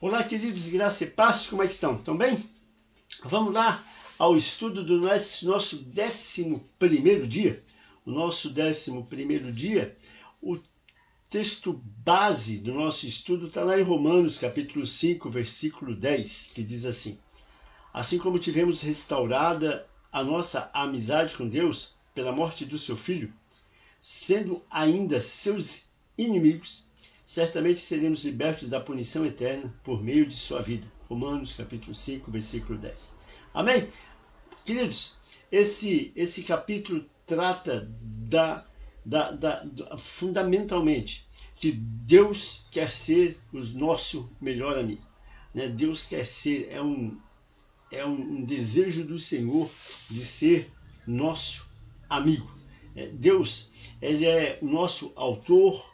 Olá, queridos, graça e paz, como é que estão? Estão bem? Vamos lá ao estudo do nosso 11º dia. O nosso 11º dia, o texto base do nosso estudo está lá em Romanos, capítulo 5, versículo 10, que diz assim: assim como tivemos restaurada a nossa amizade com Deus pela morte do seu Filho, sendo ainda seus inimigos, certamente seremos libertos da punição eterna por meio de sua vida. Romanos capítulo 5, versículo 10. Amém? Queridos, esse capítulo trata fundamentalmente que Deus quer ser o nosso melhor amigo. Né? Deus quer ser, é um desejo do Senhor de ser nosso amigo. Deus, ele é o nosso autor,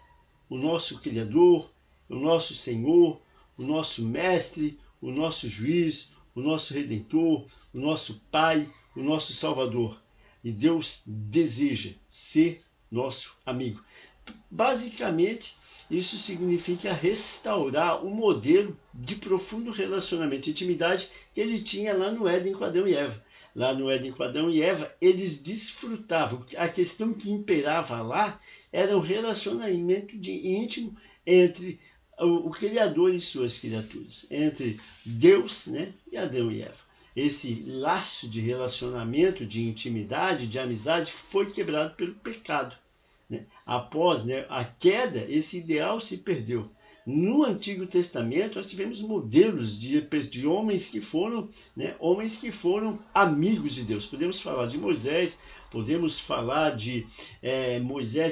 o nosso Criador, o nosso Senhor, o nosso Mestre, o nosso Juiz, o nosso Redentor, o nosso Pai, o nosso Salvador. E Deus deseja ser nosso amigo. Basicamente, isso significa restaurar o modelo de profundo relacionamento e intimidade que ele tinha lá no Éden com Adão e Eva. Lá no Éden com Adão e Eva, eles desfrutavam. A questão que imperava lá era o relacionamento íntimo entre o Criador e suas criaturas, entre Deus, né, e Adão e Eva. Esse laço de relacionamento, de intimidade, de amizade foi quebrado pelo pecado. Né? Após, né, a queda, esse ideal se perdeu. No Antigo Testamento, nós tivemos modelos de homens que foram, né, amigos de Deus. Podemos falar de Moisés, podemos falar de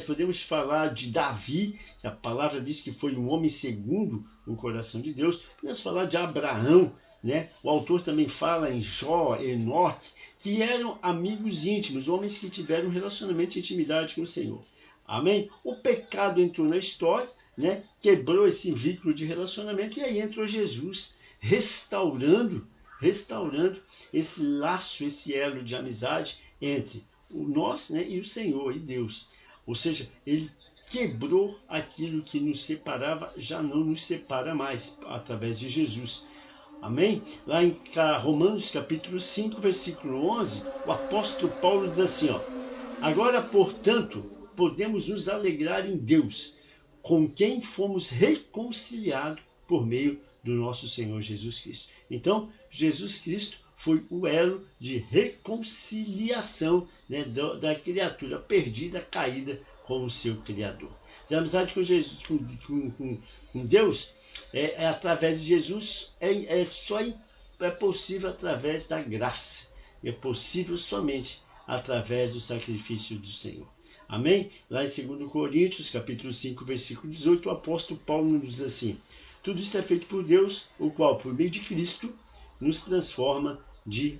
podemos falar de Davi, que a palavra diz que foi um homem segundo o coração de Deus. Podemos falar de Abraão, né? O autor também fala em Jó, Enoque, que eram amigos íntimos, homens que tiveram um relacionamento de intimidade com o Senhor. Amém? O pecado entrou na história, né? Quebrou esse vínculo de relacionamento, e aí entrou Jesus restaurando esse laço, esse elo de amizade entre nós, né, e o Senhor e Deus. Ou seja, ele quebrou aquilo que nos separava, já não nos separa mais, através de Jesus. Amém? Lá em Romanos capítulo 5, versículo 11, o apóstolo Paulo diz assim, ó: agora, portanto, podemos nos alegrar em Deus, com quem fomos reconciliados por meio do nosso Senhor Jesus Cristo. Então, Jesus Cristo foi o elo de reconciliação, né, da criatura perdida, caída com o seu Criador. A amizade com Jesus, com Deus, através de Jesus, só é possível através da graça. É possível somente através do sacrifício do Senhor. Amém? Lá em 2 Coríntios, capítulo 5, versículo 18, o apóstolo Paulo nos diz assim: tudo isso é feito por Deus, o qual, por meio de Cristo, nos transforma de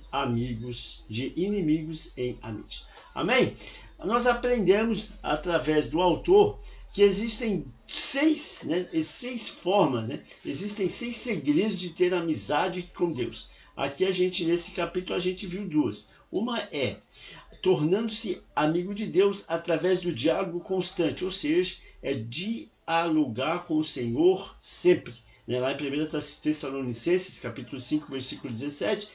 inimigos em amigos. Amém? Nós aprendemos, através do autor, que existem seis formas, né? Existem 6 segredos de ter amizade com Deus. Aqui nesse capítulo, a gente viu 2. Uma é tornando-se amigo de Deus através do diálogo constante, ou seja, é dialogar com o Senhor sempre. Lá em 1 Tessalonicenses, capítulo 5, versículo 17,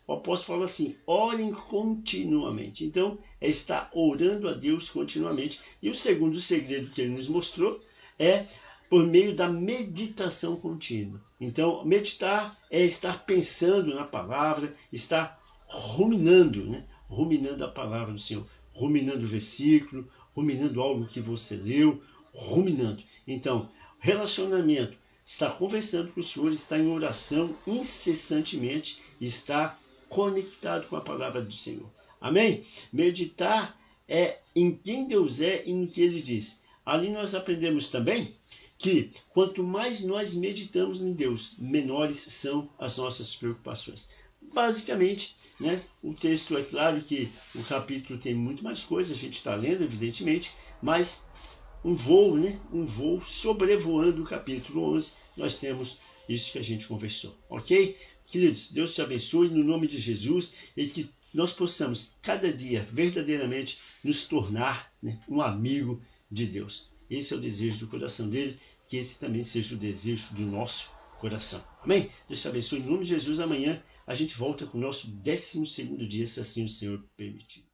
o apóstolo fala assim: orem continuamente. Então, é estar orando a Deus continuamente. E o segundo segredo que ele nos mostrou é por meio da meditação contínua. Então, meditar é estar pensando na palavra, estar ruminando, né? Ruminando a palavra do Senhor, ruminando o versículo, ruminando algo que você leu, ruminando. Então, relacionamento, está conversando com o Senhor, está em oração incessantemente, está conectado com a palavra do Senhor. Amém? Meditar é em quem Deus é e no que Ele diz. Ali nós aprendemos também que quanto mais nós meditamos em Deus, menores são as nossas preocupações. Basicamente, né, o texto é claro que o capítulo tem muito mais coisa, a gente está lendo, evidentemente, mas um voo sobrevoando o capítulo 11, nós temos isso que a gente conversou, ok? Queridos, Deus te abençoe no nome de Jesus e que nós possamos cada dia verdadeiramente nos tornar, né, um amigo de Deus. Esse é o desejo do coração dele, que esse também seja o desejo do nosso coração. Amém? Deus te abençoe. Em nome de Jesus, amanhã a gente volta com o nosso 12º dia, se assim o Senhor permitir.